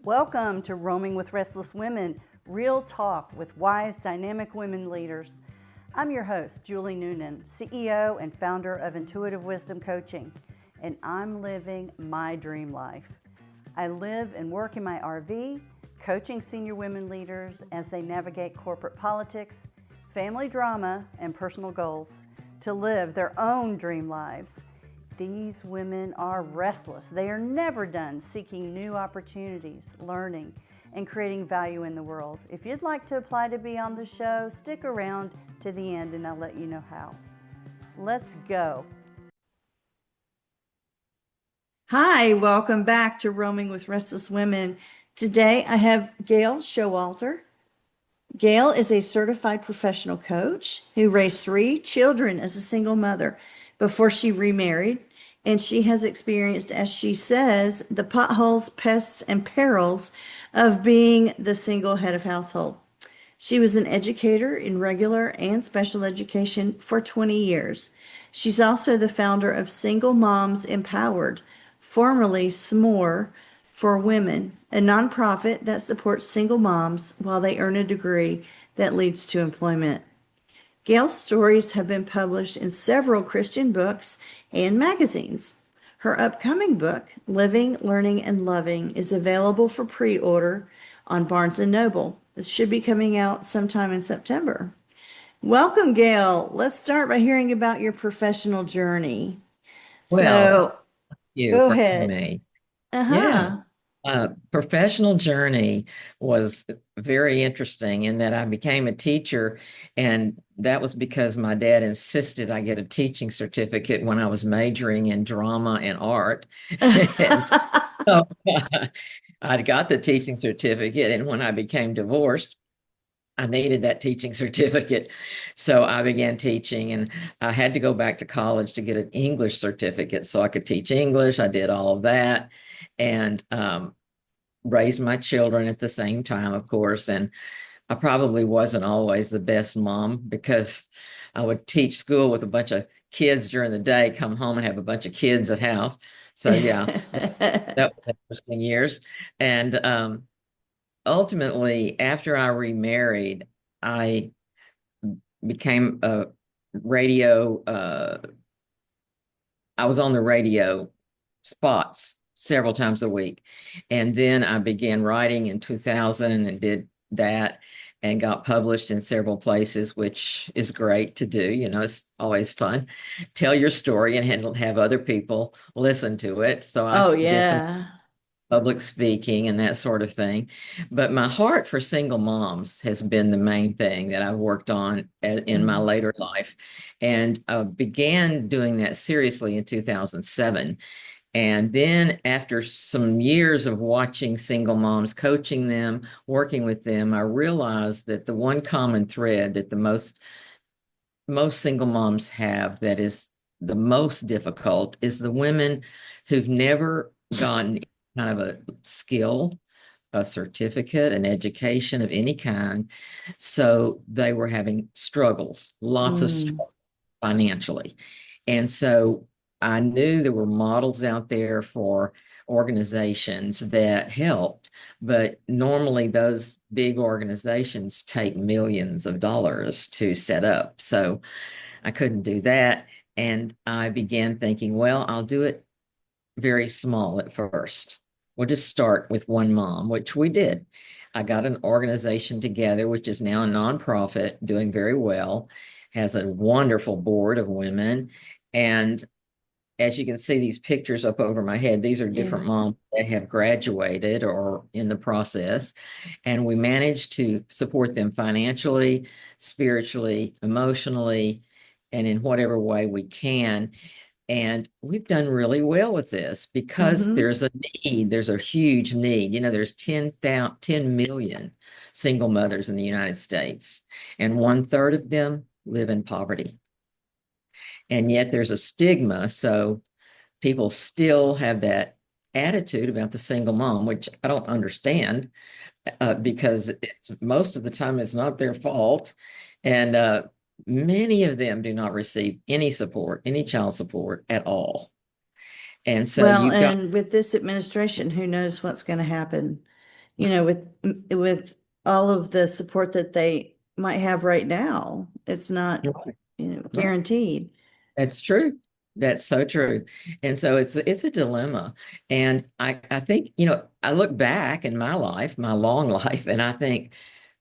Welcome to Roaming with Restless Women, real talk with wise, dynamic women leaders. I'm your host, Julie Noonan, CEO and founder of Intuitive Wisdom Coaching, and I'm living my dream life. I live and work in my RV, coaching senior women leaders as they navigate corporate politics, family drama, and personal goals to live their own dream lives. These women are restless. They are never done seeking new opportunities, learning, and creating value in the world. If you'd like to apply to be on the show, stick around to the end and I'll let you know how. Let's go. Hi, welcome back to Roaming with Restless Women. Today I have Gail Showalter. Gail is a certified professional coach who raised 3 children as a single mother before she remarried. And she has experienced, as she says, the potholes, pests, and perils of being the single head of household. She was an educator in regular and special education for 20 years. She's also the founder of Single Moms Empowered, formerly SMORE for Women, a nonprofit that supports single moms while they earn a degree that leads to employment. Gail's stories have been published in several Christian books and magazines. Her upcoming book, Living, Learning, and Loving, is available for pre-order on Barnes & Noble. This should be coming out sometime in September. Welcome, Gail. Let's start by hearing about your professional journey. Well, thank you Go for having ahead. me. Yeah. Uh-huh. Professional journey was very interesting in that I became a teacher, and that was because my dad insisted I get a teaching certificate when I was majoring in drama and art. And so I got the teaching certificate, and when I became divorced, I needed that teaching certificate. So I began teaching, and I had to go back to college to get an English certificate so I could teach English. I did all of that and raised my children at the same time, of course. And I probably wasn't always the best mom because I would teach school with a bunch of kids during the day, come home and have a bunch of kids at house. So yeah, that was interesting years. And ultimately, after I remarried, I became a radio, I was on the radio spots several times a week. And then I began writing in 2000 and did that and got published in several places, which is great to do. You know, it's always fun. Tell your story and have other people listen to it. So I Oh, did some yeah. public speaking and that sort of thing. But my heart for single moms has been the main thing that I've worked on in my Mm. later life, and began doing that seriously in 2007. And then after some years of watching single moms, coaching them, working with them, I realized that the one common thread that the most single moms have that is the most difficult is the women who've never gotten kind of a skill, a certificate, an education of any kind. So they were having struggles, lots of Mm. struggles financially. And so I knew there were models out there for organizations that helped, but normally those big organizations take millions of dollars to set up. So I couldn't do that. And I began thinking, well, I'll do it very small at first. We'll just start with one mom, which we did. I got an organization together, which is now a nonprofit doing very well, has a wonderful board of women. And as you can see these pictures up over my head, these are Yeah. different moms that have graduated or in the process. And we managed to support them financially, spiritually, emotionally, and in whatever way we can. And we've done really well with this because Mm-hmm. there's a need, there's a huge need. You know, there's 10 million single mothers in the United States, and 1/3 of them live in poverty. And yet there's a stigma. So people still have that attitude about the single mom, which I don't understand because it's most of the time it's not their fault. And many of them do not receive any support, any child support at all. And so Well, you've got, and with this administration, who knows what's going to happen? with all of the support that they might have right now. It's not, Right. Right. guaranteed. That's true. That's so true. And so it's a dilemma. And I think, I look back in my life, my long life, and I think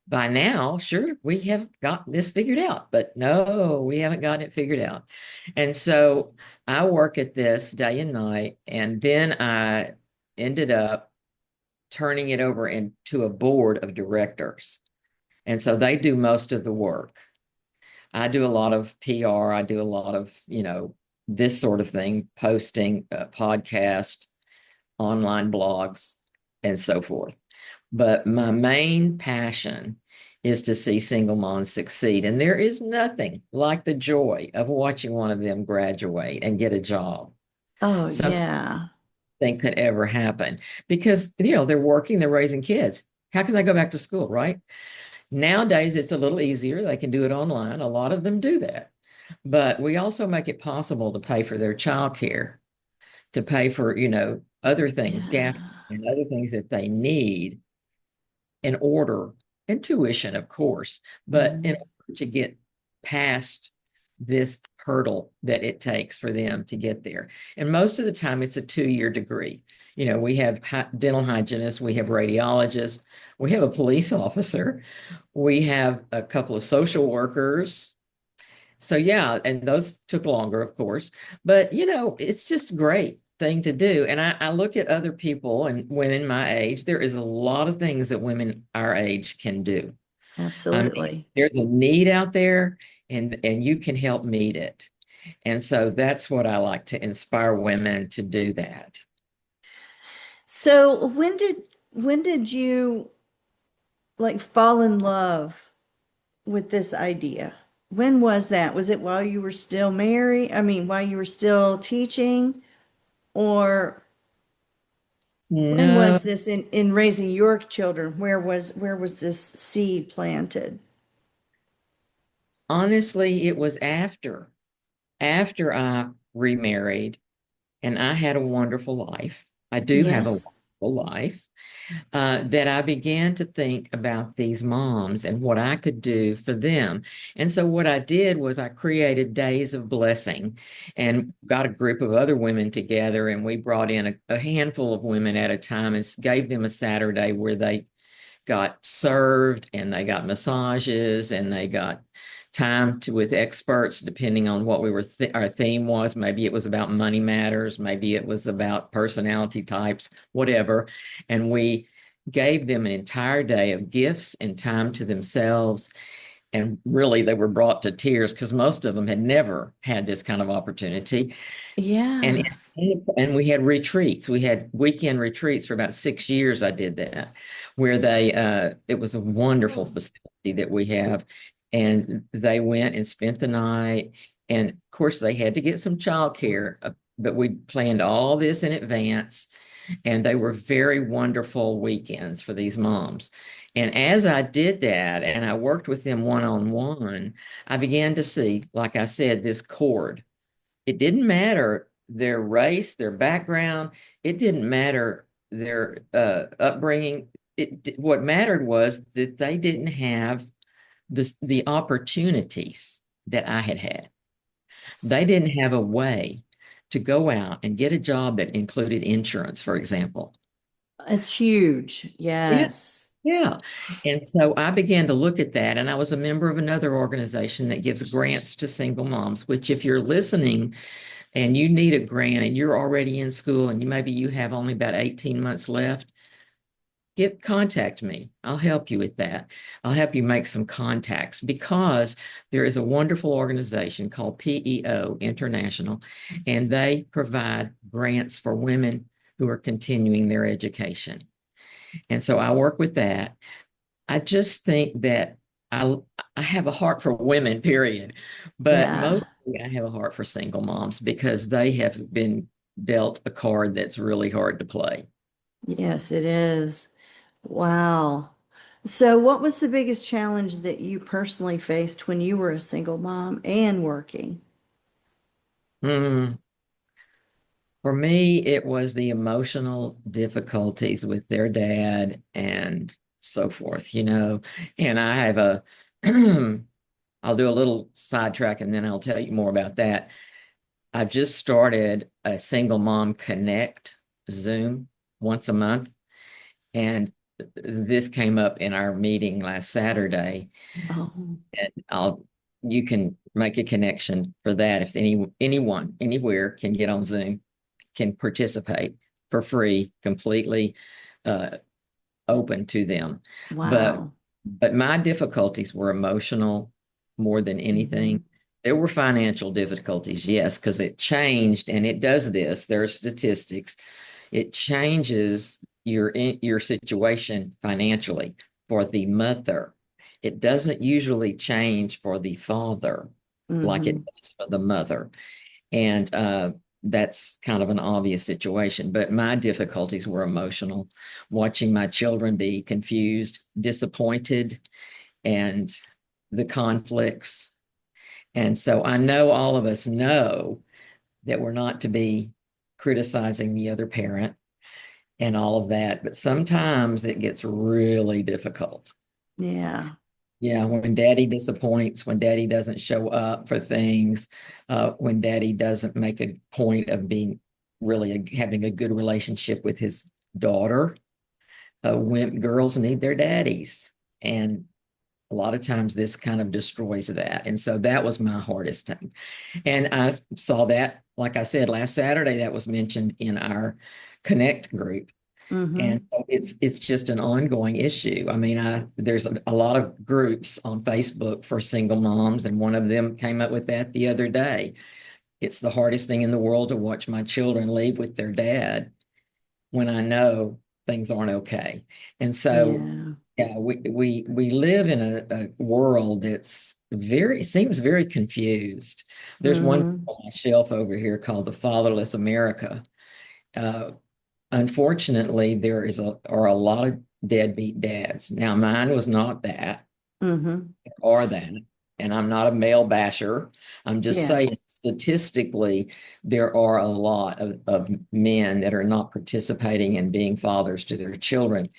by now, sure, we have got this figured out, but no, we haven't gotten it figured out. And so I work at this day and night, and then I ended up turning it over into a board of directors. And so they do most of the work. I do a lot of PR. I do a lot of, this sort of thing, posting, podcast, online blogs, and so forth. But my main passion is to see single moms succeed. And there is nothing like the joy of watching one of them graduate and get a job. Oh, Something yeah. could ever happen because, they're working, they're raising kids. How can they go back to school, right? Nowadays, it's a little easier. They can do it online. A lot of them do that. But we also make it possible to pay for their childcare, to pay for, other things, gas Yeah. and other things that they need in order, and tuition, of course, but in Mhm. order to get past this hurdle that it takes for them to get there. And most of the time, it's a 2-year degree. We have dental hygienists, we have radiologists, we have a police officer, we have a couple of social workers. So yeah, and those took longer, of course, but it's just a great thing to do. And I look at other people and women my age, there is a lot of things that women our age can do. I mean, Absolutely. there's a need out there and you can help meet it. And so that's what I like to inspire women to do that. So when did you like fall in love with this idea? When was that? Was it while you were still married? I mean, while you were still teaching? Or when No, was this in raising your children? Where was this seed planted? honestly, it was after I remarried and I had a wonderful life. I do have a Yes. wonderful life. That I began to think about these moms and what I could do for them. And so what I did was I created Days of Blessing and got a group of other women together, and we brought in a handful of women at a time and gave them a Saturday where they got served and they got massages and they got time with experts depending on what our theme was. Maybe it was about money matters, maybe it was about personality types, whatever. And we gave them an entire day of gifts and time to themselves, and really they were brought to tears because most of them had never had this kind of opportunity. And Yeah. and we had retreats. We had weekend retreats for about 6 years. I did that, where it was a wonderful facility that we have, and they went and spent the night. And of course, they had to get some childcare, but we planned all this in advance, and they were very wonderful weekends for these moms. And as I did that, and I worked with them one on one, I began to see, like I said, this cord. It didn't matter their race, their background. It didn't matter their upbringing. What mattered was that they didn't have the opportunities that I had had. They didn't have a way to go out and get a job that included insurance, for example. It's huge. Yeah. Yes. Yeah. And so I began to look at that, and I was a member of another organization that gives grants to single moms, which, if you're listening, and you need a grant and you're already in school and maybe you have only about 18 months left, contact me. I'll help you with that. I'll help you make some contacts because there is a wonderful organization called PEO International, and they provide grants for women who are continuing their education. And so I work with that. I just think that I I have a heart for women, period. But Yeah. mostly I have a heart for single moms because they have been dealt a card that's really hard to play. Yes, it is. Wow. So what was the biggest challenge that you personally faced when you were a single mom and working? Mm, For me, it was the emotional difficulties with their dad and so forth, And I have I'll do a little sidetrack and then I'll tell you more about that. I've just started a single mom connect Zoom once a month. And this came up in our meeting last Saturday. Oh, And you can make a connection for that if anyone anywhere can get on Zoom, can participate for free, completely uh, open to them. But wow. but my difficulties were emotional more than anything. Mhm. There were financial difficulties, yes, because it changed and it does this. There are statistics. It changes your situation financially for the mother. It doesn't usually change for the father like it Mhm. does for the mother. And that's kind of an obvious situation. But my difficulties were emotional, watching my children be confused, disappointed, and the conflicts. And so I know all of us know that we're not to be criticizing the other parent and all of that, but sometimes it gets really difficult. Yeah. Yeah, when daddy disappoints, when daddy doesn't show up for things, when daddy doesn't make a point of being really having a good relationship with his daughter, when girls need their daddies. And a lot of times this kind of destroys that. And so that was my hardest thing. And I saw that, like I said, last Saturday, that was mentioned in our Connect group. And Mhm. so it's just an ongoing issue. I mean, there's a lot of groups on Facebook for single moms, and one of them came up with that the other day. It's the hardest thing in the world to watch my children leave with their dad when I know things aren't okay. And so, Yeah. yeah, we live in a world that's seems very confused. There's one Mhm. on my shelf over here called The Fatherless America. Uh, Unfortunately, are a lot of deadbeat dads. Now, mine was not that Mhm. or that, and I'm not a male basher. I'm just Yeah. saying statistically, there are a lot of men that are not participating in being fathers to their children,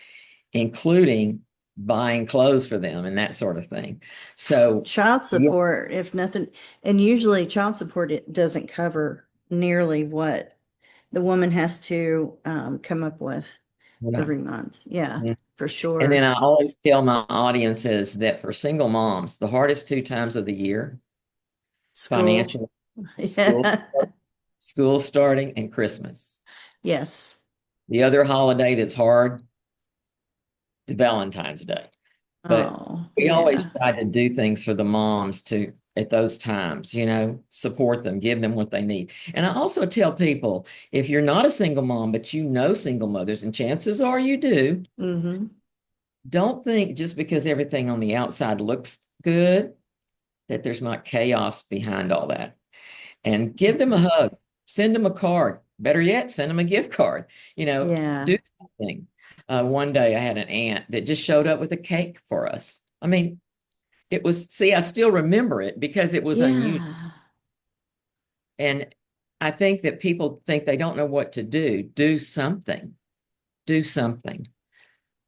including buying clothes for them and that sort of thing. So, Child yeah, support, if nothing, and usually child support it doesn't cover nearly what the woman has to come up with yeah. every month. Yeah, for And then sure. I always tell my audiences that for single moms, the hardest two times of the year, School. financial, school, Yeah. school starting, and Christmas. Yes. The other holiday that's hard is Valentine's Day. But Oh, we always yeah. try to do things for the moms to at those times, support them, give them what they need. And I also tell people if you're not a single mom, but you know single mothers, and chances are you do, Mm-hmm. don't think just because everything on the outside looks good that there's not chaos behind all that. And give them a hug, send them a card. Better yet, send them a gift card. Yeah. Do something. One day I had an aunt that just showed up with a cake for us. I mean, see, I still remember it because it was unusual. Yeah. And I think that people think they don't know what to do. Do something. Do something.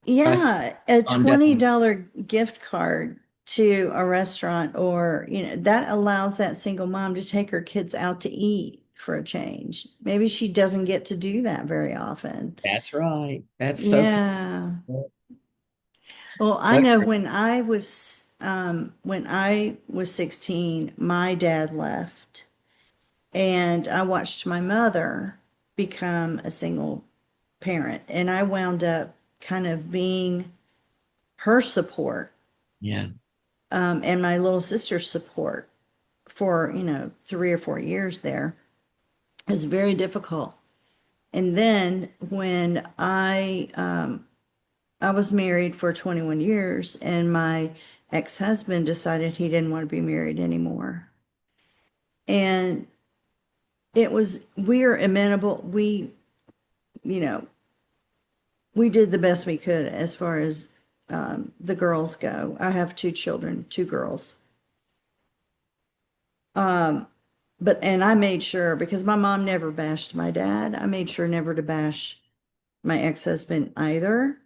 Trust Yeah. A on done. $20 gift card to a restaurant or, that allows that single mom to take her kids out to eat for a change. Maybe she doesn't get to do that very often. That's right. That's so Yeah. cool. Well, I What? know when I was 16, my dad left and I watched my mother become a single parent and I wound up kind of being her support, Yeah. and my little sister's support for, 3 or 4 years there. It was very difficult. And then when I was married for 21 years and my ex-husband decided he didn't want to be married anymore. And we are amenable. You know, we did the best we could as far as the girls go. I have two children, two girls. and I made sure because my mom never bashed my dad. I made sure never to bash my ex-husband either.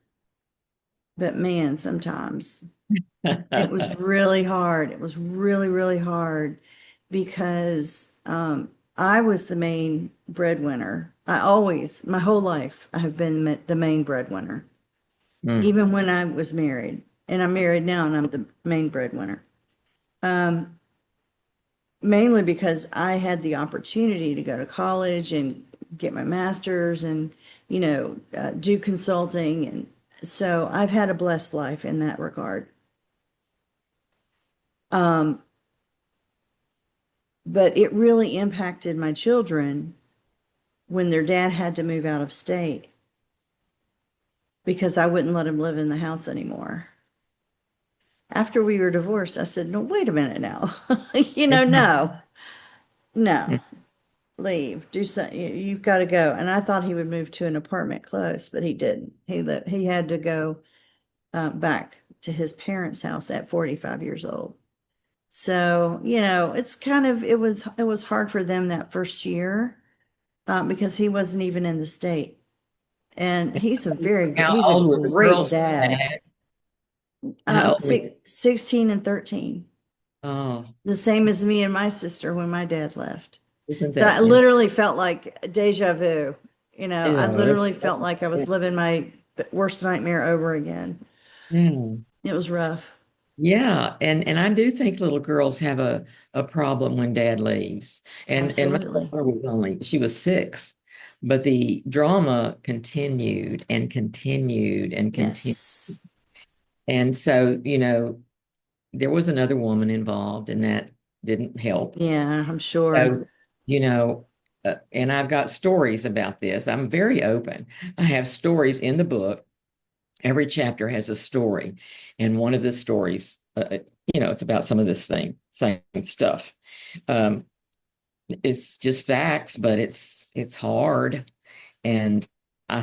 But man, sometimes it was really hard. It was really, really hard because I was the main breadwinner. I always, my whole life, I have been the main breadwinner, Mm. even when I was married. And I'm married now and I'm the main breadwinner. Um, Mainly because I had the opportunity to go to college and get my master's and, do consulting. And so I've had a blessed life in that regard. Um, but it really impacted my children when their dad had to move out of state because I wouldn't let him live in the house anymore. After we were divorced, I said, no, wait a minute now. No, no, leave, do something. You've got to go. And I thought he would move to an apartment close, but he didn't. He had to go back to his parents' house at 45 years old. So, it's it was hard for them that first year because he wasn't even in the state. And How he's a old were the great girls when dad. that? How old were, 16 and 13. oh, The same as me and my sister when my dad left. isn't So I that literally felt like deja vu. I yeah, literally felt like I was living my worst nightmare over again. yeah. It was rough. Yeah, and I do think little girls have a problem when dad leaves. And my Absolutely. daughter was only she was 6, but the drama continued and continued and continued. Yes. And so, there was another woman involved, and that didn't help. Yeah, I'm sure. So, you know, and I've got stories about this. I'm very open. I have stories in the book. Every chapter has a story, and one of the stories, it's about some of this same stuff. Um, it's just facts, but it's hard, and I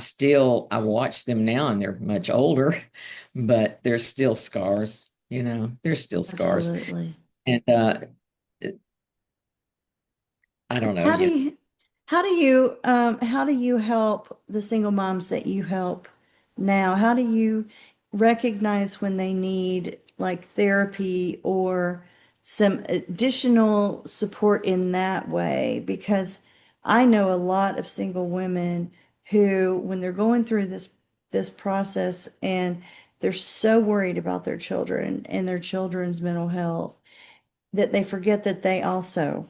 watch them now, and they're much older, but there's still scars. There's still scars, Absolutely. and I don't know. How do you how do you help the single moms that you help now? How do you recognize when they need like therapy or some additional support in that way? Because I know a lot of single women who, when they're going through this process and they're so worried about their children and their children's mental health that they forget that they also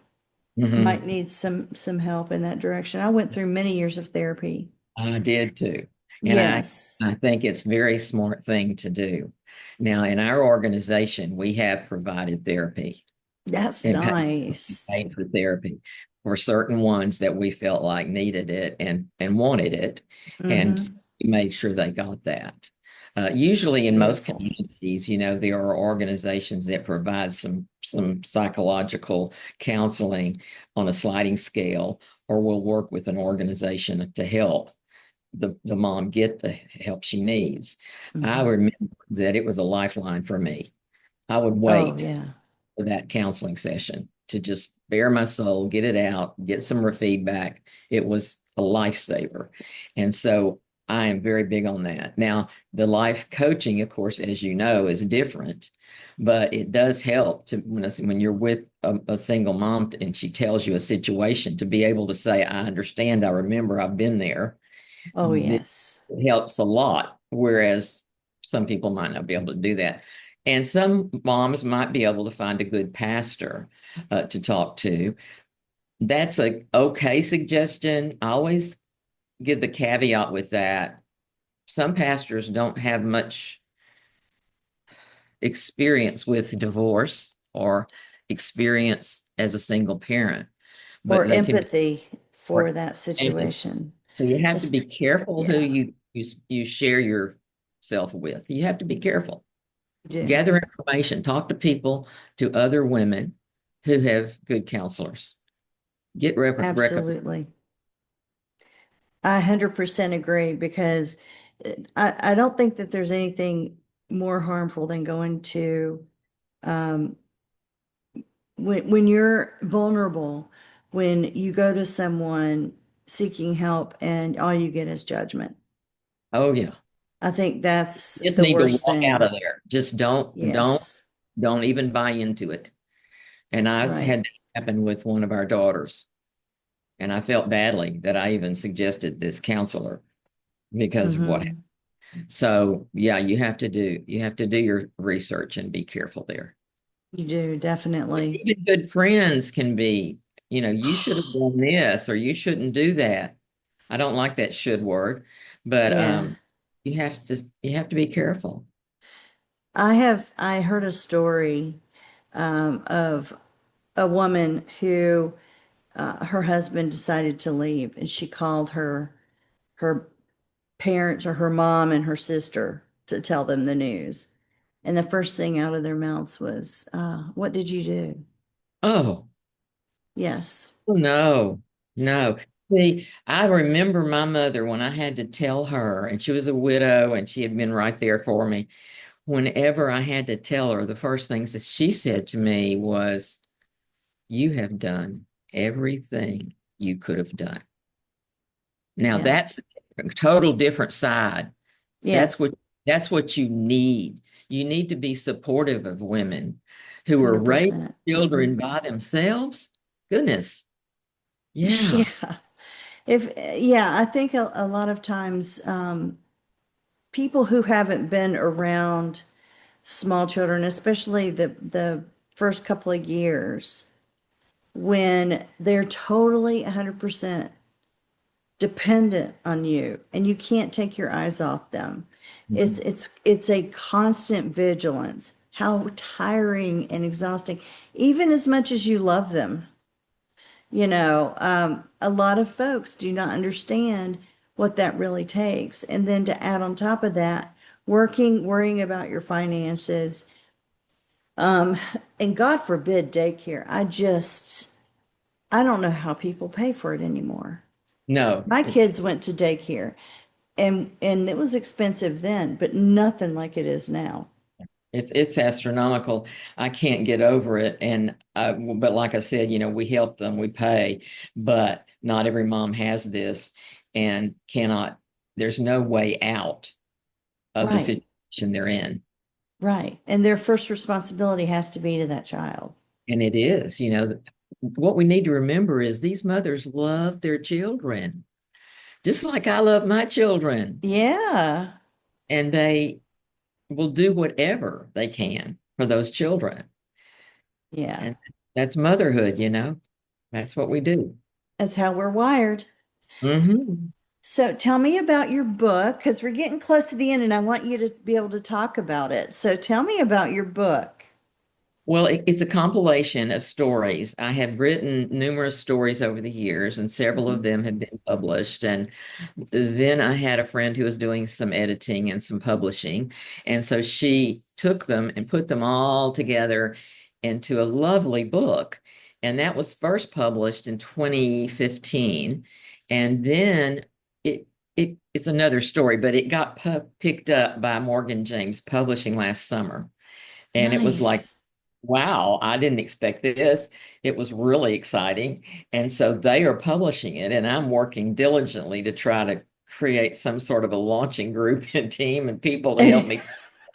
might Mhm. need some help in that direction. I went through many years of therapy. I did too. And Yes, I think it's a very smart thing to do. Now, in our organization, we have provided therapy that's and nice. paid for therapy for certain ones that we felt like needed it and wanted it. And Hmm. we made sure they got that. Usually in most Beautiful. communities, there are organizations that provide some psychological counseling on a sliding scale, or will work with an organization to help the mom get the help she needs. I Hmm. remember that it was a lifeline for me. I would Oh, wait yeah, for that counseling session to just bare my soul, get it out, get some feedback. It was a lifesaver. And so I am very big on that. Now, the life coaching, of course, as you know, is different, but it does help to when you're with a single mom and she tells you a situation to be able to say, I understand, I remember, I've been there. oh, yes. It helps a lot, whereas some people might not be able to do that. And some moms might be able to find a good pastor to talk to. That's a okay suggestion. I always give the caveat with that. Some pastors don't have much experience with divorce or experience as a single parent, Or but they can empathy for work. that And situation. so you have to It's- be careful who Yeah, you share yourself with. You have to be careful. you do. Gather information, talk to people, to other women who have good counselors. Get recommend. Absolutely. I 100% agree because I don't think that there's anything more harmful than going to um, when you're vulnerable, when you go to someone seeking help and all you get is judgment. Oh yeah. I think that's You just the need to worst walk out thing. of there. Just don't Yes, don't even buy into it. And I right. had that happen with one of our daughters. And I felt badly that I even suggested this counselor because of what happened. Hmm. So yeah, you have to do your research and be careful there. You do, definitely. Even good friends can be, you should have done this or you shouldn't do that. I don't like that should word, but Yeah. you have to be careful. I heard a story of a woman who her husband decided to leave and she called her parents or her mom and her sister to tell them the news. And the first thing out of their mouths was, what did you do? Oh, Yes. no, no. See, I remember my mother when I had to tell her, and she was a widow and she had been right there for me. Whenever I had to tell her, the first things that she said to me was, "You have done everything you could have done." Now Yeah. that's a total different side. Yeah. That's what that's what you need. You need to be supportive of women who are raising 100%. children by themselves. Goodness. Yeah. Yeah. Yeah, I think a lot of times, people who haven't been around small children, especially the first couple of years, when they're totally 100% dependent on you and you can't take your eyes off them. Mhm. It's a constant vigilance. How tiring and exhausting, even as much as you love them. A lot of folks do not understand what that really takes. And then to add on top of that, worrying about your finances, and God forbid daycare. I don't know how people pay for it anymore. No, My kids went to daycare and it was expensive then, but nothing like it is now. it's astronomical. I can't get over it. And but like I said, we help them, we pay, but not every mom has this and cannot, there's no way out of the Right, situation they're in. right. And their first responsibility has to be to that child. And it is, what we need to remember is these mothers love their children, just like I love my children. Yeah, And they will do whatever they can for those children. yeah. And that's motherhood, that's what we do. That's how we're wired. Hmm. So tell me about your book because we're getting close to the end and I want you to be able to talk about it. So tell me about your book. Well, it's a compilation of stories. I have written numerous stories over the years, and several of Mhm. them have been published. And then I had a friend who was doing some editing and some publishing. And so she took them and put them all together into a lovely book. And that was first published in 2015. And then it's another story, but it got picked up by Morgan James Publishing last summer. And it was like, Nice. wow, I didn't expect this. It was really exciting. And so they are publishing it, and I'm working diligently to try to create some sort of a launching group and team and people to help me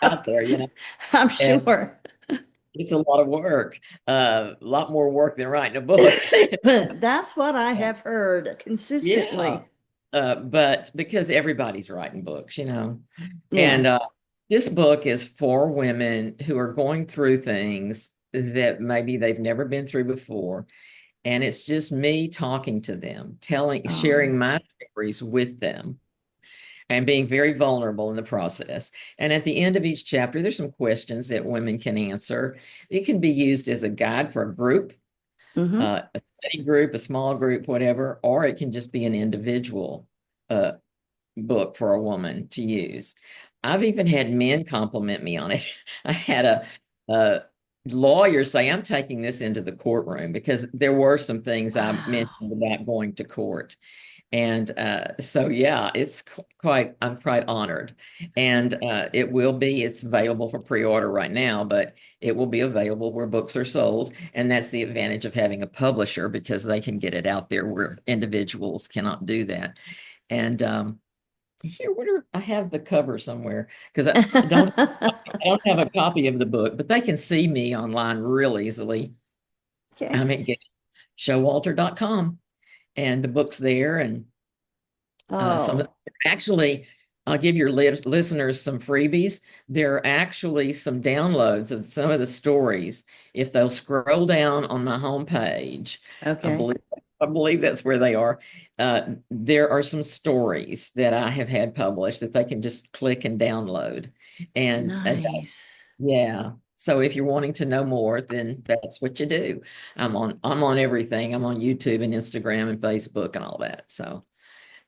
out there, I'm and sure. it's a lot of work, a lot more work than writing a book. That's what I have heard Yeah. consistently. But because everybody's writing books, Yeah. and this book is for women who are going through things that maybe they've never been through before. And it's just me talking to them, Oh, sharing my stories with them and being very vulnerable in the process. And at the end of each chapter, there's some questions that women can answer. It can be used as a guide for a group, mm-hmm. a study group, a small group, whatever, or it can just be an individual uh, book for a woman to use. I've even had men compliment me on it. I had a lawyer say, I'm taking this into the courtroom because there were some things I Wow. mentioned about going to court. And so, yeah, quite, I'm quite honored. And it's available for pre-order right now, but it will be available where books are sold. And that's the advantage of having a publisher because they can get it out there where individuals cannot do that. And here, I have the cover somewhere because I don't have a copy of the book, but they can see me online real easily. Okay. I'm at GailShowalter.com and the book's there. And some Oh, actually, I'll give your listeners some freebies. There are actually some downloads of some of the stories. If they'll scroll down on my homepage, I okay. believe I believe that's where they are. There are some stories that I have had published that they can just click and download. And Nice. yeah. So if you're wanting to know more, then that's what you do. I'm on everything. I'm on YouTube and Instagram and Facebook and all that. So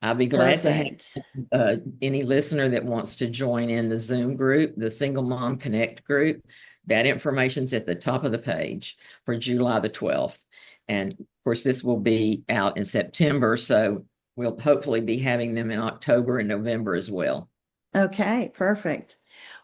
I'll be glad to have Perfect. any listener that wants to join in the Zoom group, the Single Mom Connect group. That information's at the top of the page for July the 12th. And of course, this will be out in September. So we'll hopefully be having them in October and November as well. Okay, perfect.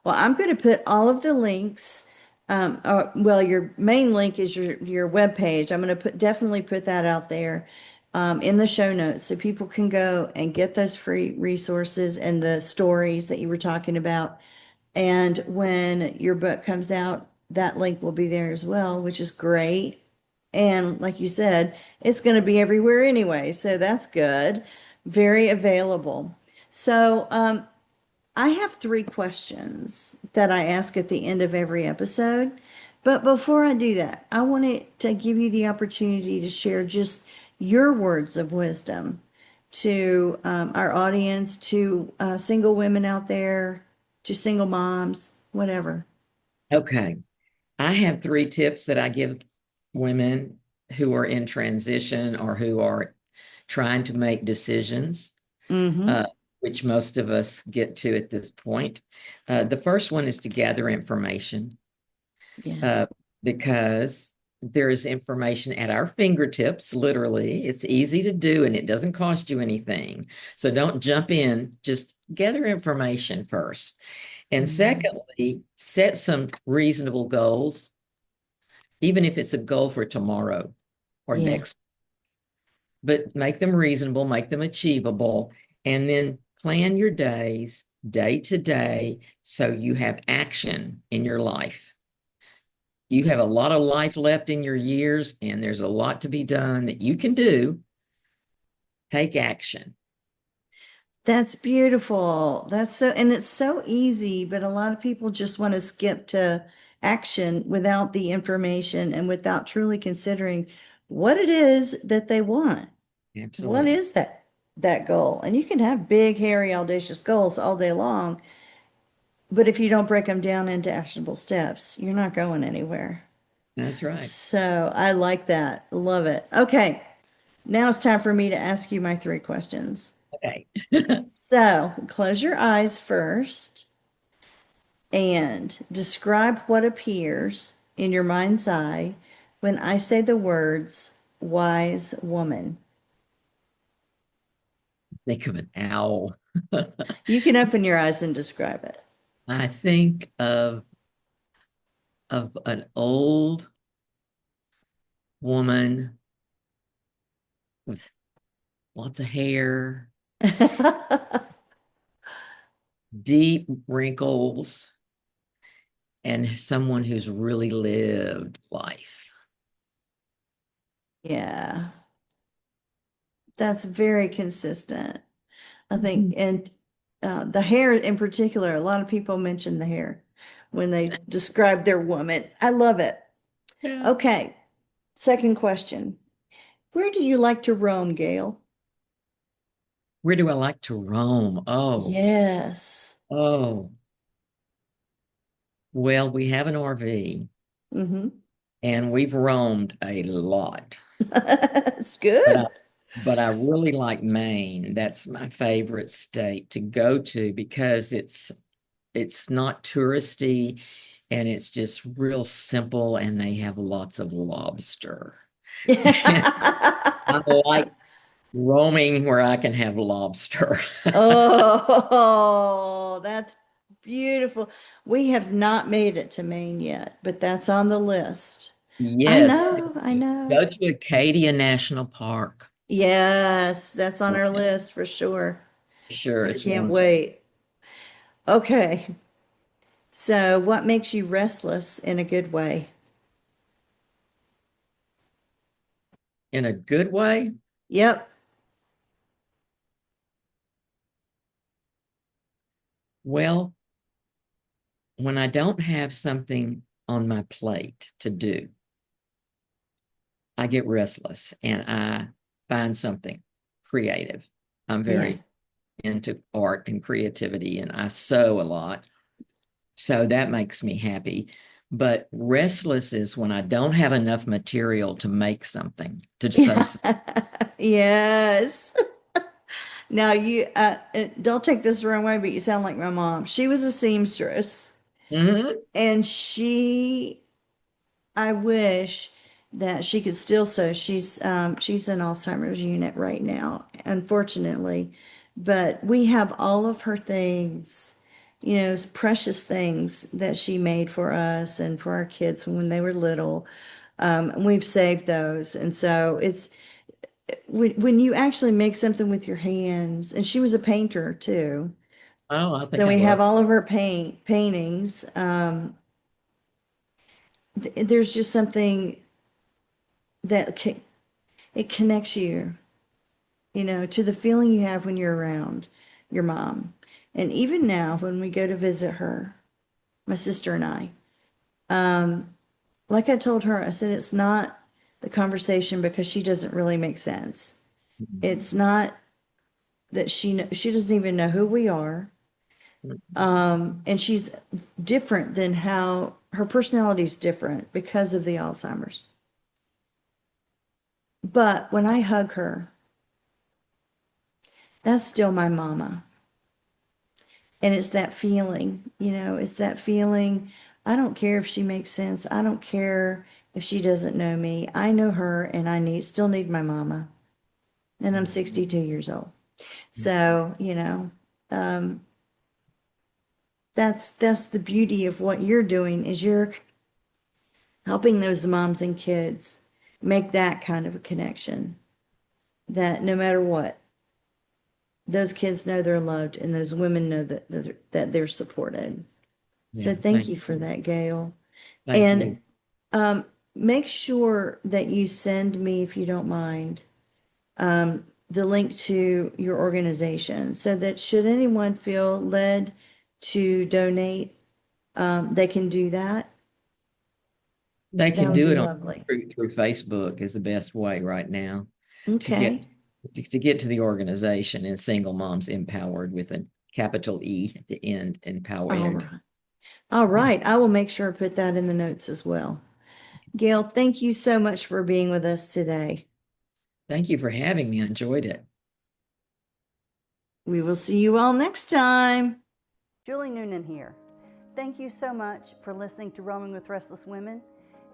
Well, I'm going to put all of the links. Well, your main link is your web page. I'm going to definitely put that out there in the show notes so people can go and get those free resources and the stories that you were talking about. And when your book comes out, that link will be there as well, which is great. And like you said, it's going to be everywhere anyway, so that's good. Very available. So, I have three questions that I ask at the end of every episode. But before I do that, I wanted to give you the opportunity to share just your words of wisdom to our audience, to single women out there, to single moms, whatever. Okay. I have three tips that I give women who are in transition or who are trying to make decisions, Mm-hmm. uh, which most of us get to at this point. The first one is to gather information Yeah. uh, because there is information at our fingertips, literally. It's easy to do and it doesn't cost you anything. So don't jump in, just gather information first. And Mm-hmm. secondly, set some reasonable goals, even if it's a goal for tomorrow or Yeah. next, but make them reasonable, make them achievable, and then plan your days day to day so you have action in your life. You have a lot of life left in your years, and there's a lot to be done that you can do. Take action. That's beautiful. That's so, and it's so easy, but a lot of people just want to skip to action without the information and without truly considering what it is that they want. What Absolutely. is that goal? And you can have big, hairy, audacious goals all day long, but if you don't break them down into actionable steps, you're not going anywhere. That's right. So I like that. Love it. Okay, now it's time for me to ask you my three questions. Okay. So close your eyes first and describe what appears in your mind's eye when I say the words wise woman. Think of an owl. You can open your eyes and describe it. I think of an old woman with lots of hair, deep wrinkles, and someone who's really lived life. Yeah, that's very consistent. I think, and the hair in particular, a lot of people mention the hair when they describe their woman. I love it. Yeah. Okay, second question. Where do you like to roam, Gail? Where do I like to roam? Yes. Oh, well, we have an RV Mm-hmm. and we've roamed a lot, It's but good. I really like Maine. That's my favorite state to go to because it's not touristy and it's just real simple and they have lots of lobster. I like Roaming where I can have lobster. Oh, that's beautiful. We have not made it to Maine yet, but that's on the list. I Yes, know, I know. go to Acadia National Park. Yes, that's on our list for sure. Sure, I it's can't wonderful. wait. Okay, so what makes you restless in a good way? In a good way? Yep. Well, when I don't have something on my plate to do, I get restless and I find something creative. I'm Yeah. very into art and creativity and I sew a lot. So that makes me happy. But restless is when I don't have enough material to make something, to sew. Yeah. Yes. Now you don't take this the wrong way, but you sound like my mom. She was a seamstress Mhm. and I wish that she could still sew. She's in Alzheimer's unit right now, unfortunately. But we have all of her things, precious things that she made for us and for our kids when they were little. And we've saved those. And so it's when you actually make something with your hands, and she was a painter too. Oh, I So think I we have love. all of her paintings. There's just something that it connects you, to the feeling you have when you're around your mom. And even now, when we go to visit her, my sister and I, like I told her, I said, it's not the conversation because she doesn't really make sense. It's not that she doesn't even know who we are. And she's different than how her personality is different because of the Alzheimer's. But when I hug her, that's still my mama. And it's that feeling, it's that feeling. I don't care if she makes sense. I don't care if she doesn't know me. I know her and still need my mama. And I'm 62 years old. So, that's the beauty of what you're doing is you're helping those moms and kids make that kind of a connection that no matter what, those kids know they're loved and those women know that they're supported. Yeah, So thank thank you for you. that, Gail. Thank And you. make sure that you send me, if you don't mind, the link to your organization so that should anyone feel led to donate, they can do that. They That can would do be it on lovely. through Facebook is the best way right now to Okay. get to the organization and Single Moms Empowered with a capital E at the end, All empowered. right. All Yeah. right. I will make sure to put that in the notes as well. Gail, thank you so much for being with us today. Thank you for having me. I enjoyed it. We will see you all next time. Julie Noonan here. Thank you so much for listening to Roaming with Restless Women.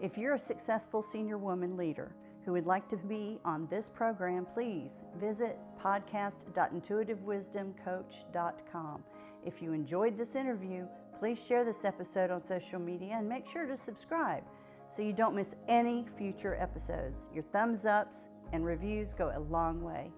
If you're a successful senior woman leader who would like to be on this program, please visit podcast.intuitivewisdomcoach.com. If you enjoyed this interview, please share this episode on social media and make sure to subscribe so you don't miss any future episodes. Your thumbs ups and reviews go a long way.